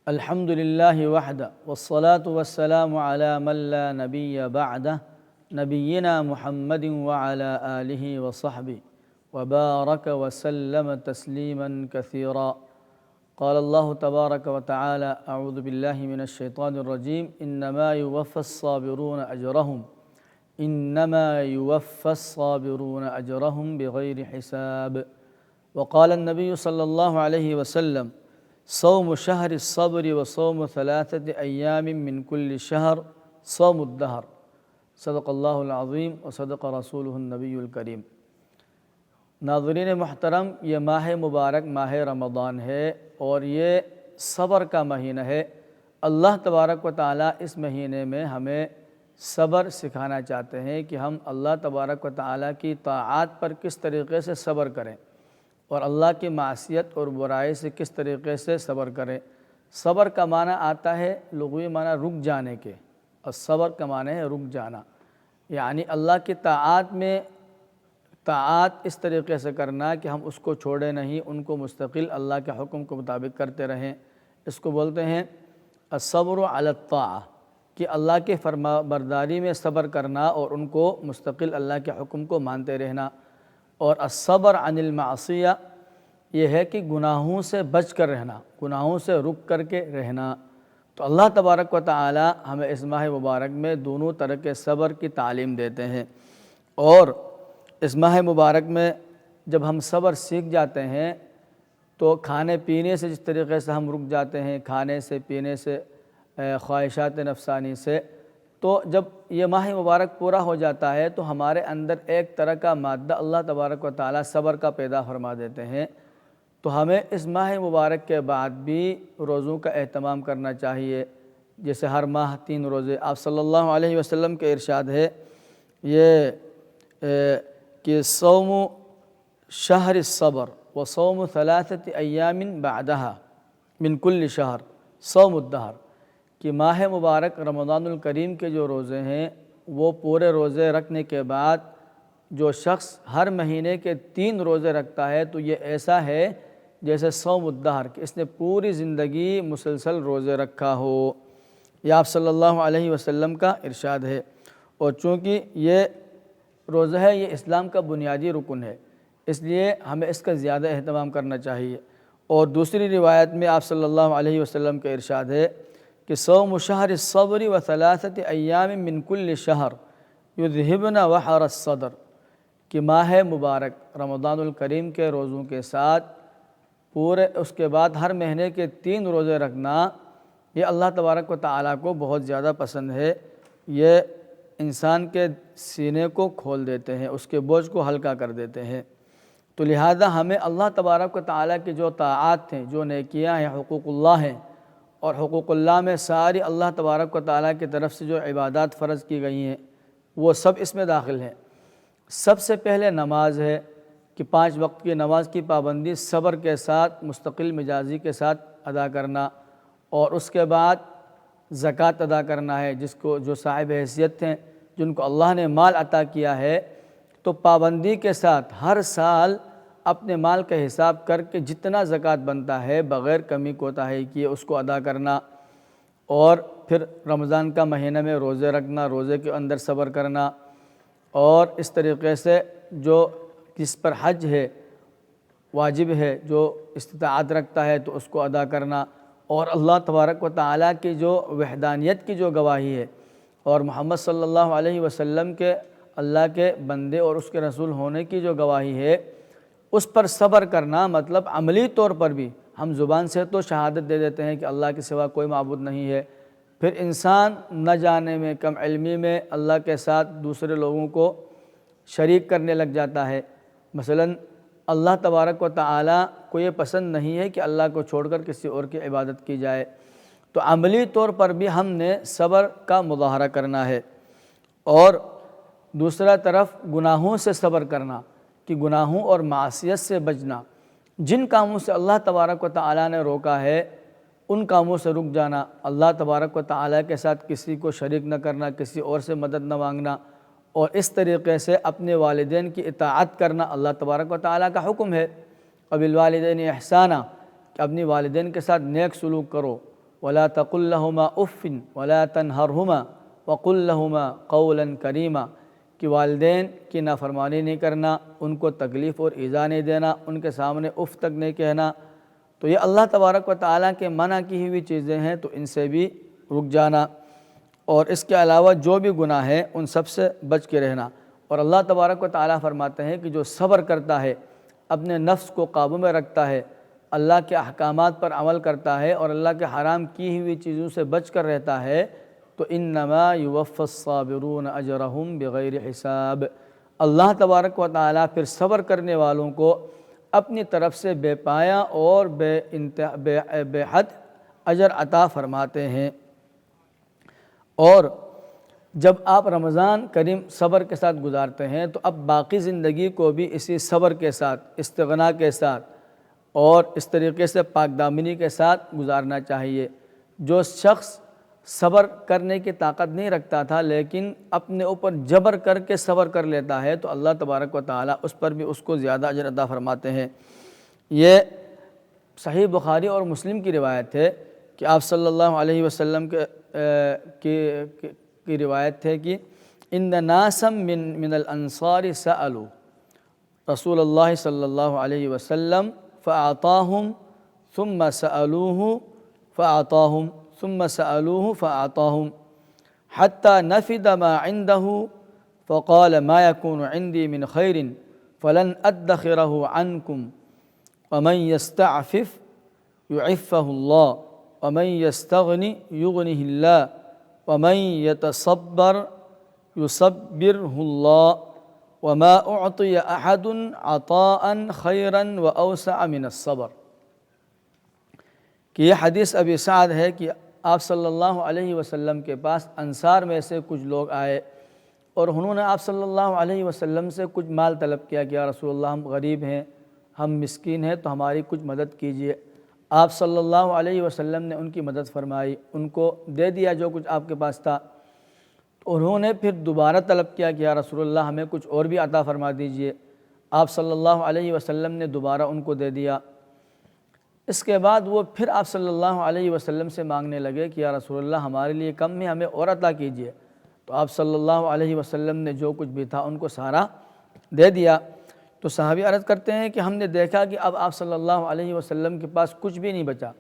الحمد لله وحده والصلاة والسلام على من لا نبي بعده نبينا محمد وعلى آله وصحبه وبارك وسلم تسليما كثيرا. قال الله تبارك وتعالى: أعوذ بالله من الشيطان الرجيم. إنما يوفى الصابرون أجرهم بغير حساب. وقال النبي صلى الله عليه وسلم: صوم شهر الصبر وصوم 3 أيام من كل شهر صوم الدهر. صدق اللہ العظیم وصدق رسولہ النبی الکریم. ناظرین محترم، یہ ماہ مبارک ماہ رمضان ہے اور یہ صبر کا مہینہ ہے. اللہ تبارک و تعالیٰ اس مہینے میں ہمیں صبر سکھانا چاہتے ہیں کہ ہم اللہ تبارک و تعالیٰ کی طاعات پر کس طریقے سے صبر کریں اور اللہ کی معصیت اور برائی سے کس طریقے سے صبر کریں. صبر کا معنی آتا ہے لغوی معنی رک جانے کے، اور صبر کا معنی ہے رک جانا، یعنی اللہ کی طاعات اس طریقے سے کرنا کہ ہم اس کو چھوڑیں نہیں، ان کو مستقل اللہ کے حکم کے مطابق کرتے رہیں. اس کو بولتے ہیں الصبر علی الطاعہ، کہ اللہ کے فرما برداری میں صبر کرنا اور ان کو مستقل اللہ کے حکم کو مانتے رہنا. اور الصبر عن المعصیہ یہ ہے کہ گناہوں سے بچ کر رہنا، گناہوں سے رک کر کے رہنا. تو اللہ تبارک و تعالی ہمیں اس ماہ مبارک میں دونوں طرح کے صبر کی تعلیم دیتے ہیں. اور اس ماہ مبارک میں جب ہم صبر سیکھ جاتے ہیں تو کھانے پینے سے جس طریقے سے ہم رک جاتے ہیں، کھانے سے، پینے سے، خواہشات نفسانی سے، تو جب یہ ماہ مبارک پورا ہو جاتا ہے تو ہمارے اندر ایک طرح کا مادہ اللہ تبارک و تعالیٰ صبر کا پیدا فرما دیتے ہیں. تو ہمیں اس ماہ مبارک کے بعد بھی روزوں کا اہتمام کرنا چاہیے. جیسے ہر ماہ 3 روزے، آپ صلی اللہ علیہ وسلم کے ارشاد ہے یہ کہ صوم شہر الصبر و صوم 3 ایام بعدها من کل شہر صوم الدہر، کہ ماہ مبارک رمضان الکریم کے جو روزے ہیں وہ پورے روزے رکھنے کے بعد جو شخص ہر مہینے کے 3 روزے رکھتا ہے تو یہ ایسا ہے جیسے صوم الدہر، کہ اس نے پوری زندگی مسلسل روزے رکھا ہو. یہ آپ صلی اللہ علیہ وسلم کا ارشاد ہے. اور چونکہ یہ روزہ ہے یہ اسلام کا بنیادی رکن ہے، اس لیے ہمیں اس کا زیادہ اہتمام کرنا چاہیے. اور دوسری روایت میں آپ صلی اللہ علیہ وسلم کا ارشاد ہے کہ صوم شہر الصبر و 3 ایام من کل شہر یذہبن وحر الصدر، کہ ماہ مبارک رمضان الکریم کے روزوں کے ساتھ پورے اس کے بعد ہر مہینے کے 3 روزے رکھنا یہ اللہ تبارک و تعالیٰ کو بہت زیادہ پسند ہے. یہ انسان کے سینے کو کھول دیتے ہیں، اس کے بوجھ کو ہلکا کر دیتے ہیں. تو لہذا ہمیں اللہ تبارک و تعالیٰ کی جو طاعات ہیں، جو نیکیاں ہیں، حقوق اللہ ہیں، اور حقوق اللہ میں ساری اللہ تبارک و تعالیٰ کی طرف سے جو عبادات فرض کی گئی ہیں وہ سب اس میں داخل ہیں. سب سے پہلے نماز ہے کہ 5 وقت کی نماز کی پابندی صبر کے ساتھ مستقل مزاجی کے ساتھ ادا کرنا. اور اس کے بعد زکوٰۃ ادا کرنا ہے، جس کو جو صاحب حیثیت ہیں، جن کو اللہ نے مال عطا کیا ہے، تو پابندی کے ساتھ ہر سال اپنے مال کا حساب کر کے جتنا زکوٰۃ بنتا ہے بغیر کمی کوتاہی کیے اس کو ادا کرنا. اور پھر رمضان کا مہینہ میں روزے رکھنا، روزے کے اندر صبر کرنا. اور اس طریقے سے جو جس پر حج ہے واجب ہے، جو استطاعت رکھتا ہے تو اس کو ادا کرنا. اور اللہ تبارک و تعالیٰ کی جو وحدانیت کی جو گواہی ہے اور محمد صلی اللہ علیہ وسلم کے اللہ کے بندے اور اس کے رسول ہونے کی جو گواہی ہے اس پر صبر کرنا. مطلب عملی طور پر بھی ہم زبان سے تو شہادت دے دیتے ہیں کہ اللہ کے سوا کوئی معبود نہیں ہے، پھر انسان نہ جانے میں، کم علمی میں اللہ کے ساتھ دوسرے لوگوں کو شریک کرنے لگ جاتا ہے. مثلا اللہ تبارک و تعالیٰ کو یہ پسند نہیں ہے کہ اللہ کو چھوڑ کر کسی اور کی عبادت کی جائے. تو عملی طور پر بھی ہم نے صبر کا مظاہرہ کرنا ہے. اور دوسرا طرف گناہوں سے صبر کرنا، کہ گناہوں اور معصیت سے بچنا. جن کاموں سے اللہ تبارک و تعالیٰ نے روکا ہے ان کاموں سے رک جانا. اللہ تبارک و تعالیٰ کے ساتھ کسی کو شریک نہ کرنا، کسی اور سے مدد نہ مانگنا. اور اس طریقے سے اپنے والدین کی اطاعت کرنا اللہ تبارک و تعالیٰ کا حکم ہے. وبالوالدین احسانا، کہ اپنی والدین کے ساتھ نیک سلوک کرو، ولا تقل لهما اف ولا تنهرهما وقل لهما قولا کریما کہ والدین کی نافرمانی نہیں کرنا، ان کو تکلیف اور ایذا نہیں دینا، ان کے سامنے اف تک نہیں کہنا۔ تو یہ اللہ تبارک و تعالیٰ کے منع کی ہوئی چیزیں ہیں، تو ان سے بھی رک جانا، اور اس کے علاوہ جو بھی گناہ ہے ان سب سے بچ کے رہنا۔ اور اللہ تبارک و تعالیٰ فرماتے ہیں کہ جو صبر کرتا ہے، اپنے نفس کو قابو میں رکھتا ہے، اللہ کے احکامات پر عمل کرتا ہے اور اللہ کے حرام کی ہوئی چیزوں سے بچ کر رہتا ہے، تو انما یوفی الصابرون اجرہم بغیر حساب، اللہ تبارک و تعالیٰ پھر صبر کرنے والوں کو اپنی طرف سے بے پایا اور بے حد اجر عطا فرماتے ہیں۔ اور جب آپ رمضان کریم صبر کے ساتھ گزارتے ہیں تو اب باقی زندگی کو بھی اسی صبر کے ساتھ، استغنا کے ساتھ اور اس طریقے سے پاک دامنی کے ساتھ گزارنا چاہیے۔ جو شخص صبر کرنے کی طاقت نہیں رکھتا تھا لیکن اپنے اوپر جبر کر کے صبر کر لیتا ہے، تو اللہ تبارک و تعالیٰ اس پر بھی اس کو زیادہ اجر عطا فرماتے ہیں۔ یہ صحیح بخاری اور مسلم کی روایت ہے کہ آپ صلی اللہ علیہ وسلم کی روایت ہے کہ ان ناسا من الانصار سألوا رسول اللہ صلی اللہ علیہ وسلم فأعطاهم ثم سألوه فأعطاهم ثم سألوه فأعطاهم حتى نفد ما عنده فقال ما يكون عندي من خير فلن أدخره عنكم ومن يستعفف يعفه الله ومن يستغني يغنه الله ومن يتصبر يصبره الله وما أعطي أحد عطاء خيرا وأوسع من الصبر۔ کہ یہ حدیث ابی سعد ہے کہ آپ صلی اللہ علیہ وسلم کے پاس انصار میں سے کچھ لوگ آئے اور انہوں نے آپ صلی اللہ علیہ وسلم سے کچھ مال طلب کیا کہ یا رسول اللہ ہم غریب ہیں، ہم مسکین ہیں، تو ہماری کچھ مدد کیجیے۔ آپ صلی اللہ علیہ وسلم نے ان کی مدد فرمائی، ان کو دے دیا جو کچھ آپ کے پاس تھا۔ تو انہوں نے پھر دوبارہ طلب کیا کہ یا رسول اللہ ہمیں کچھ اور بھی عطا فرما دیجیے۔ آپ صلی اللہ علیہ وسلم نے دوبارہ ان کو دے دیا۔ اس کے بعد وہ پھر آپ صلی اللہ علیہ وسلم سے مانگنے لگے کہ یا رسول اللہ ہمارے لیے کم ہے، ہمیں اور عطا کیجیے۔ تو آپ صلی اللہ علیہ وسلم نے جو کچھ بھی تھا ان کو سارا دے دیا۔ تو صحابی عرض کرتے ہیں کہ ہم نے دیکھا کہ اب آپ صلی اللہ علیہ وسلم کے پاس کچھ بھی نہیں بچا،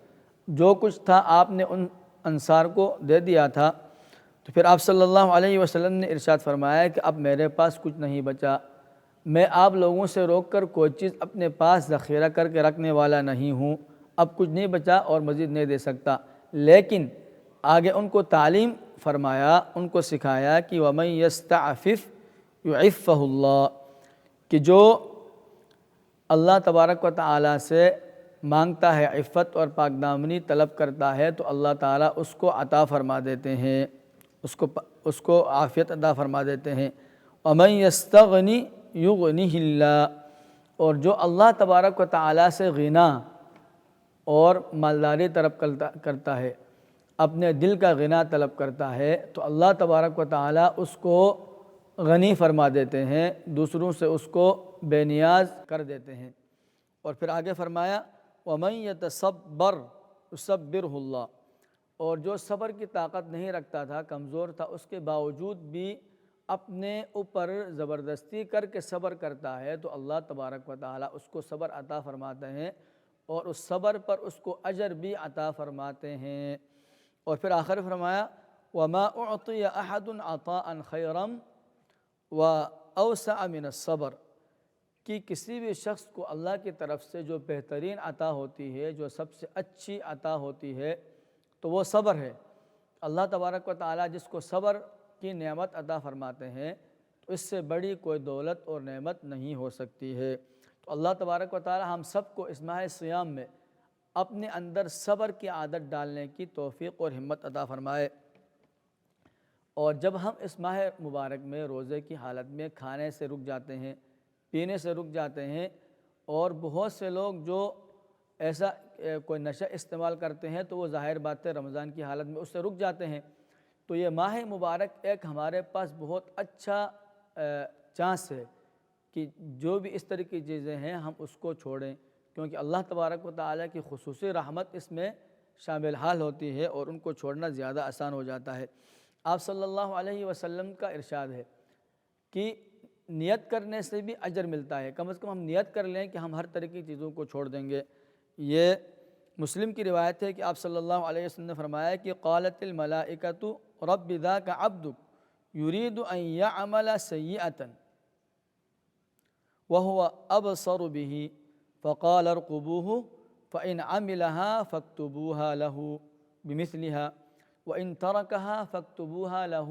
جو کچھ تھا آپ نے ان انصار کو دے دیا تھا۔ تو پھر آپ صلی اللہ علیہ وسلم نے ارشاد فرمایا کہ اب میرے پاس کچھ نہیں بچا، میں آپ لوگوں سے روک کر کوئی چیز اپنے پاس ذخیرہ کر کے رکھنے والا نہیں ہوں، اب کچھ نہیں بچا اور مزید نہیں دے سکتا۔ لیکن آگے ان کو تعلیم فرمایا، ان کو سکھایا کہ وَمَن يَسْتَعْفِفْ يُعِفَّهُ اللَّهُ، کہ جو اللہ تبارک و تعالیٰ سے مانگتا ہے، عفت اور پاک دامنی طلب کرتا ہے، تو اللہ تعالیٰ اس کو عطا فرما دیتے ہیں، اس کو عافیت عطا فرما دیتے ہیں۔ وَمَن يَسْتَغْنِ يُغْنِهِ اللَّهُ، اور جو اللہ تبارک و تعالیٰ سے غنا اور مالداری طلب کرتا ہے، اپنے دل کا غنا طلب کرتا ہے، تو اللہ تبارک و تعالیٰ اس کو غنی فرما دیتے ہیں، دوسروں سے اس کو بے نیاز کر دیتے ہیں۔ اور پھر آگے فرمایا وَمَن يَتَصَبَّرْ يُصَبِّرْهُ اللَّهُ، اور جو صبر کی طاقت نہیں رکھتا تھا، کمزور تھا، اس کے باوجود بھی اپنے اوپر زبردستی کر کے صبر کرتا ہے، تو اللہ تبارک و تعالیٰ اس کو صبر عطا فرماتے ہیں اور اس صبر پر اس کو اجر بھی عطا فرماتے ہیں۔ اور پھر آخر فرمایا وَمَا أُعْطِيَ أَحَدٌ عَطَاءً خَيْرًا وَأَوْسَعَ مِنَ الصَّبْرِ، کہ کسی بھی شخص کو اللہ کی طرف سے جو بہترین عطا ہوتی ہے، جو سب سے اچھی عطا ہوتی ہے، تو وہ صبر ہے۔ اللہ تبارک و تعالیٰ جس کو صبر کی نعمت عطا فرماتے ہیں، تو اس سے بڑی کوئی دولت اور نعمت نہیں ہو سکتی ہے۔ تو اللہ تبارک و تعالیٰ ہم سب کو اس ماہ سیام میں اپنے اندر صبر کی عادت ڈالنے کی توفیق اور ہمت عطا فرمائے۔ اور جب ہم اس ماہ مبارک میں روزے کی حالت میں کھانے سے رک جاتے ہیں، پینے سے رک جاتے ہیں، اور بہت سے لوگ جو ایسا کوئی نشہ استعمال کرتے ہیں، تو وہ ظاہر بات ہے رمضان کی حالت میں اس سے رک جاتے ہیں، تو یہ ماہ مبارک ایک ہمارے پاس بہت اچھا چانس ہے کہ جو بھی اس طرح کی چیزیں ہیں ہم اس کو چھوڑیں، کیونکہ اللہ تبارک و تعالیٰ کی خصوصی رحمت اس میں شامل حال ہوتی ہے اور ان کو چھوڑنا زیادہ آسان ہو جاتا ہے۔ آپ صلی اللہ علیہ وسلم کا ارشاد ہے کہ نیت کرنے سے بھی اجر ملتا ہے، کم از کم ہم نیت کر لیں کہ ہم ہر طرح کی چیزوں کو چھوڑ دیں گے۔ یہ مسلم کی روایت ہے کہ آپ صلی اللہ علیہ وسلم نے فرمایا کہ قالت الملائکۃ رب ذاک عبدک یرید ان یعمل سیئۃ وهو ابصر به فقال ارقبوه فإن عملها فاكتبوها له بمثلها وإن تركها فاكتبوها له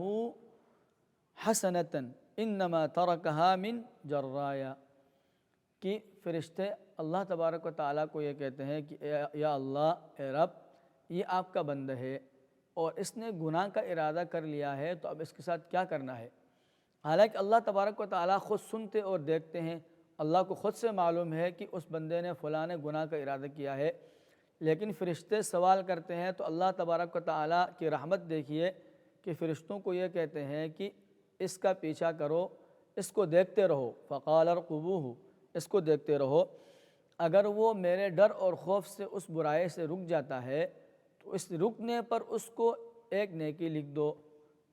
حسنة انما ترکها من جرایا، کہ فرشتے اللہ تبارک و تعالیٰ کو یہ کہتے ہیں کہ یا اللہ اے رب، یہ آپ کا بندہ ہے اور اس نے گناہ کا ارادہ کر لیا ہے، تو اب اس کے ساتھ کیا کرنا ہے؟ حالانکہ اللہ تبارک و تعالیٰ خود سنتے اور دیکھتے ہیں، اللہ کو خود سے معلوم ہے کہ اس بندے نے فلاں گناہ کا ارادہ کیا ہے، لیکن فرشتے سوال کرتے ہیں تو اللہ تبارک و تعالیٰ کی رحمت دیکھیے کہ فرشتوں کو یہ کہتے ہیں کہ اس کا پیچھا کرو، اس کو دیکھتے رہو، فقال ارقبوہ، اس کو دیکھتے رہو، اگر وہ میرے ڈر اور خوف سے اس برائی سے رک جاتا ہے تو اس رکنے پر اس کو ایک نیکی لکھ دو،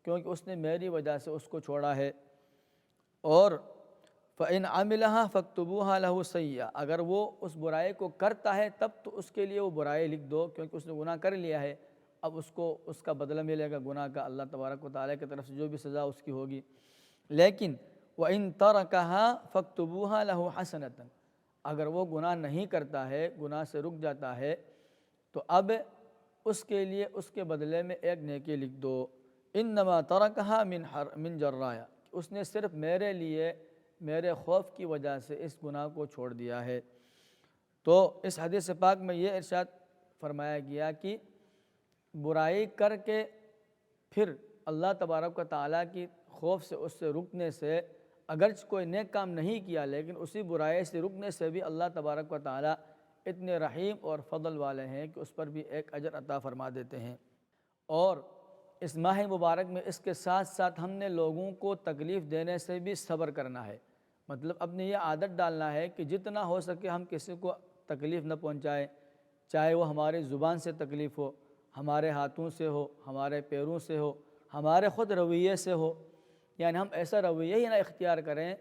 کیونکہ اس نے میری وجہ سے اس کو چھوڑا ہے۔ اور فَإِنْ عَمِلَهَا فَاكْتُبُوهَا لَهُ سَيِّئَةً، اگر وہ اس برائی کو کرتا ہے تب تو اس کے لیے وہ برائی لکھ دو، کیونکہ اس نے گناہ کر لیا ہے، اب اس کو اس کا بدلہ ملے گا گناہ کا، اللہ تبارک و تعالیٰ کی طرف سے جو بھی سزا اس کی ہوگی۔ لیکن وَإِنْ تَرَكَهَا فَاكْتُبُوهَا لَهُ حَسَنَةً، اگر وہ گناہ نہیں کرتا ہے، گناہ سے رک جاتا ہے، تو اب اس کے لیے اس کے بدلے میں ایک نیکی لکھ دو، انما ترکها من جرایا، اس نے صرف میرے لیے میرے خوف کی وجہ سے اس گناہ کو چھوڑ دیا ہے۔ تو اس حدیث پاک میں یہ ارشاد فرمایا گیا کہ برائی کر کے پھر اللہ تبارک و تعالیٰ کی خوف سے اس سے رکنے سے، اگرچہ کوئی نیک کام نہیں کیا لیکن اسی برائی سے رکنے سے بھی اللہ تبارک و تعالیٰ اتنے رحیم اور فضل والے ہیں کہ اس پر بھی ایک اجر عطا فرما دیتے ہیں۔ اور اس ماہ مبارک میں اس کے ساتھ ساتھ ہم نے لوگوں کو تکلیف دینے سے بھی صبر کرنا ہے، مطلب اپنی یہ عادت ڈالنا ہے کہ جتنا ہو سکے ہم کسی کو تکلیف نہ پہنچائیں، چاہے وہ ہماری زبان سے تکلیف ہو، ہمارے ہاتھوں سے ہو، ہمارے پیروں سے ہو، ہمارے خود رویے سے ہو، یعنی ہم ایسا رویہ ہی نہ اختیار کریں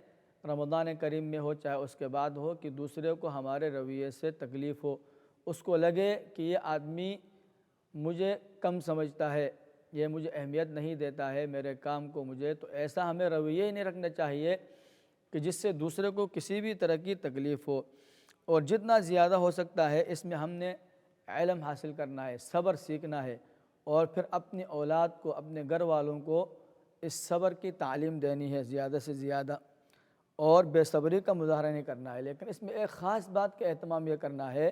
رمضان کریم میں ہو چاہے اس کے بعد ہو کہ دوسرے کو ہمارے رویے سے تکلیف ہو، اس کو لگے کہ یہ آدمی مجھے کم سمجھتا ہے، یہ مجھے اہمیت نہیں دیتا ہے میرے کام کو مجھے، تو ایسا ہمیں رویہ ہی نہیں رکھنا چاہیے کہ جس سے دوسرے کو کسی بھی طرح کی تکلیف ہو۔ اور جتنا زیادہ ہو سکتا ہے اس میں ہم نے علم حاصل کرنا ہے، صبر سیکھنا ہے، اور پھر اپنی اولاد کو، اپنے گھر والوں کو اس صبر کی تعلیم دینی ہے زیادہ سے زیادہ، اور بے صبری کا مظاہرہ نہیں کرنا ہے۔ لیکن اس میں ایک خاص بات کا اہتمام یہ کرنا ہے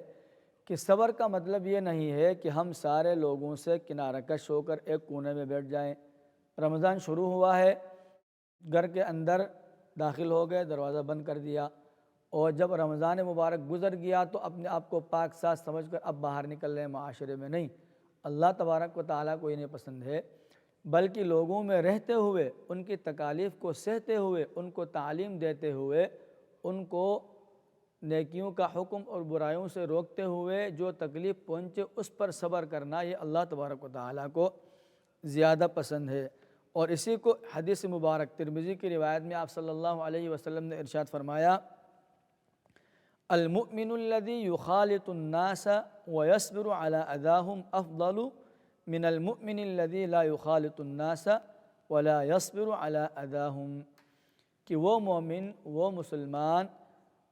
کہ صبر کا مطلب یہ نہیں ہے کہ ہم سارے لوگوں سے کنارہ کش ہو کر ایک کونے میں بیٹھ جائیں۔ رمضان شروع ہوا ہے، گھر کے اندر داخل ہو گئے، دروازہ بند کر دیا، اور جب رمضان مبارک گزر گیا تو اپنے آپ کو پاک صاف سمجھ کر اب باہر نکل رہے ہیں معاشرے میں، نہیں، اللہ تبارک و تعالیٰ کو یہ نہیں پسند ہے، بلکہ لوگوں میں رہتے ہوئے، ان کی تکالیف کو سہتے ہوئے، ان کو تعلیم دیتے ہوئے، ان کو نیکیوں کا حکم اور برائیوں سے روکتے ہوئے جو تکلیف پہنچے اس پر صبر کرنا، یہ اللہ تبارک و تعالیٰ کو زیادہ پسند ہے۔ اور اسی کو حدیث مبارک ترمذی کی روایت میں آپ صلی اللہ علیہ وسلم نے ارشاد فرمایا، المؤمن الذي يخالط الناس ويصبر على اذاهم افضل من المؤمن الذي لا يخالط الناس ولا يصبر على اذاهم، کہ وہ مومن، وہ مسلمان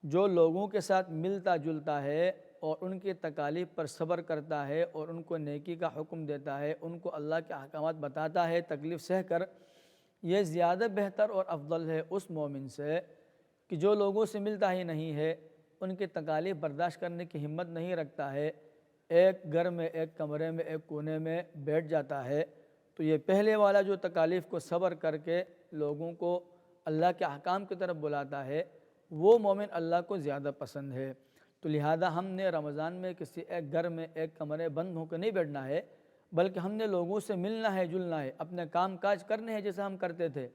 جو لوگوں کے ساتھ ملتا جلتا ہے اور ان کی تکالیف پر صبر کرتا ہے اور ان کو نیکی کا حکم دیتا ہے، ان کو اللہ کے احکامات بتاتا ہے تکلیف سہ کر، یہ زیادہ بہتر اور افضل ہے اس مومن سے کہ جو لوگوں سے ملتا ہی نہیں ہے، ان کی تکالیف برداشت کرنے کی ہمت نہیں رکھتا ہے، ایک گھر میں، ایک کمرے میں، ایک کونے میں بیٹھ جاتا ہے۔ تو یہ پہلے والا جو تکالیف کو صبر کر کے لوگوں کو اللہ کے احکام کی طرف بلاتا ہے، وہ مومن اللہ کو زیادہ پسند ہے۔ تو لہذا ہم نے رمضان میں کسی ایک گھر میں، ایک کمرے بند ہو کے نہیں بیٹھنا ہے، بلکہ ہم نے لوگوں سے ملنا ہے، جلنا ہے، اپنے کام کاج کرنے ہیں جیسے ہم کرتے تھے،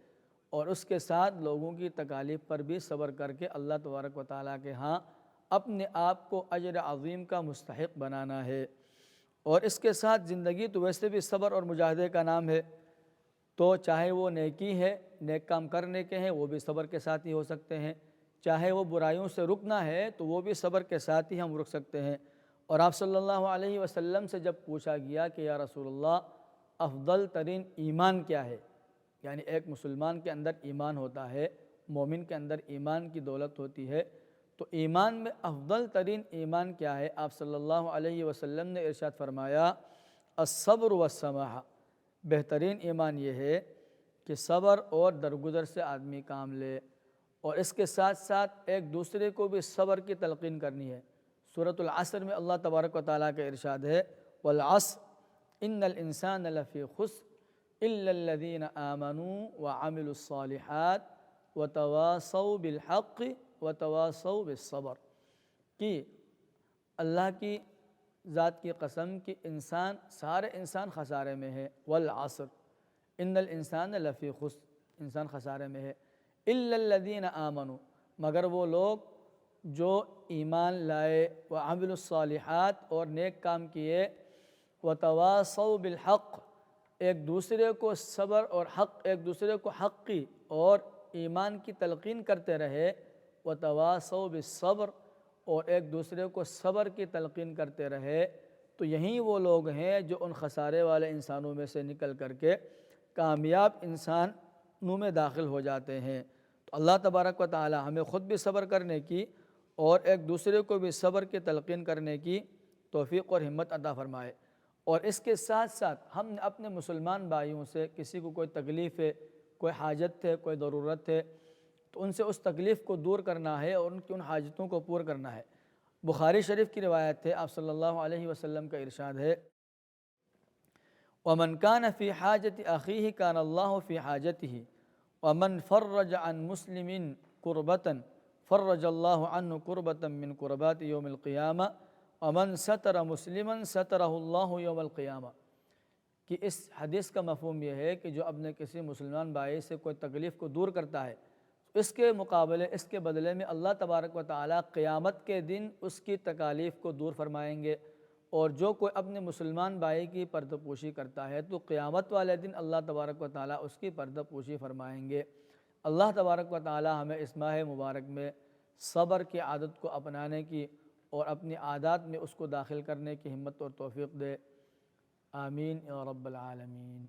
اور اس کے ساتھ لوگوں کی تکالیف پر بھی صبر کر کے اللہ تبارک و تعالیٰ کے ہاں اپنے آپ کو اجر عظیم کا مستحق بنانا ہے۔ اور اس کے ساتھ زندگی تو ویسے بھی صبر اور مجاہدے کا نام ہے، تو چاہے وہ نیکی ہے، نیک کام کرنے کے ہیں، وہ بھی صبر کے ساتھ ہی ہو سکتے ہیں، چاہے وہ برائیوں سے رکنا ہے تو وہ بھی صبر کے ساتھ ہی ہم رک سکتے ہیں۔ اور آپ صلی اللہ علیہ وسلم سے جب پوچھا گیا کہ یا رسول اللہ افضل ترین ایمان کیا ہے، یعنی ایک مسلمان کے اندر ایمان ہوتا ہے، مومن کے اندر ایمان کی دولت ہوتی ہے، تو ایمان میں افضل ترین ایمان کیا ہے؟ آپ صلی اللہ علیہ وسلم نے ارشاد فرمایا الصبر والسماحہ، بہترین ایمان یہ ہے کہ صبر اور درگزر سے آدمی کام لے، اور اس کے ساتھ ساتھ ایک دوسرے کو بھی صبر کی تلقین کرنی ہے۔ سورۃ العصر میں اللہ تبارک و تعالیٰ کا ارشاد ہے والعصر ان الانسان لفی خسر الا الذین آمنوا وعملوا الصالحات وتواصوا بالحق وتواصوا بالصبر، کہ اللہ کی ذات کی قسم کہ سارے انسان خسارے میں ہے، والعصر ان الانسان لفی خسر، انسان خسارے میں ہے، الا الذین آمنوا، مگر وہ لوگ جو ایمان لائے، وعملوا الصالحات اور نیک کام کیے، وتواصوا بالحق ایک دوسرے کو صبر اور حق، ایک دوسرے کو حق کی اور ایمان کی تلقین کرتے رہے، وتواصوا بالصبر اور ایک دوسرے کو صبر کی تلقین کرتے رہے، تو یہی وہ لوگ ہیں جو ان خسارے والے انسانوں میں سے نکل کر کے کامیاب انسانوں میں داخل ہو جاتے ہیں۔ تو اللہ تبارک و تعالی ہمیں خود بھی صبر کرنے کی اور ایک دوسرے کو بھی صبر کی تلقین کرنے کی توفیق اور ہمت عطا فرمائے۔ اور اس کے ساتھ ساتھ ہم نے اپنے مسلمان بھائیوں سے کسی کو کوئی تکلیف ہے، کوئی حاجت ہے، کوئی ضرورت ہے، تو ان سے اس تکلیف کو دور کرنا ہے اور ان کی ان حاجتوں کو پور کرنا ہے۔ بخاری شریف کی روایت ہے، آپ صلی اللہ علیہ وسلم کا ارشاد ہے وَمَنْ كَانَ فِي حَاجَةِ أَخِيهِ كَانَ اللَّهُ فِي حَاجَتِهِ وَمَنْ فَرَّجَ عَنْ مُسْلِمٍ كُرْبَةً فَرَّجَ اللَّهُ عَنْهُ كُرْبَةً مِّنْ كُرْبَاتِ يَوْمِ الْقِيَامَةِ وَمَنْ سَتَرَ مُسْلِمًا سَتَرَهُ اللَّهُ يَوْمَ الْقِيَامَةِ، کہ اس حدیث کا مفہوم یہ ہے کہ جو اپنے کسی مسلمان بھائی سے کوئی تکلیف کو دور کرتا ہے، اس کے مقابلے، اس کے بدلے میں اللہ تبارک و تعالیٰ قیامت کے دن اس کی تکالیف کو دور فرمائیں گے۔ اور جو کوئی اپنے مسلمان بھائی کی پردہ پوشی کرتا ہے تو قیامت والے دن اللہ تبارک و تعالیٰ اس کی پردہ پوشی فرمائیں گے۔ اللہ تبارک و تعالیٰ ہمیں اس ماہ مبارک میں صبر کی عادت کو اپنانے کی اور اپنی عادات میں اس کو داخل کرنے کی ہمت اور توفیق دے، آمین یا رب العالمین۔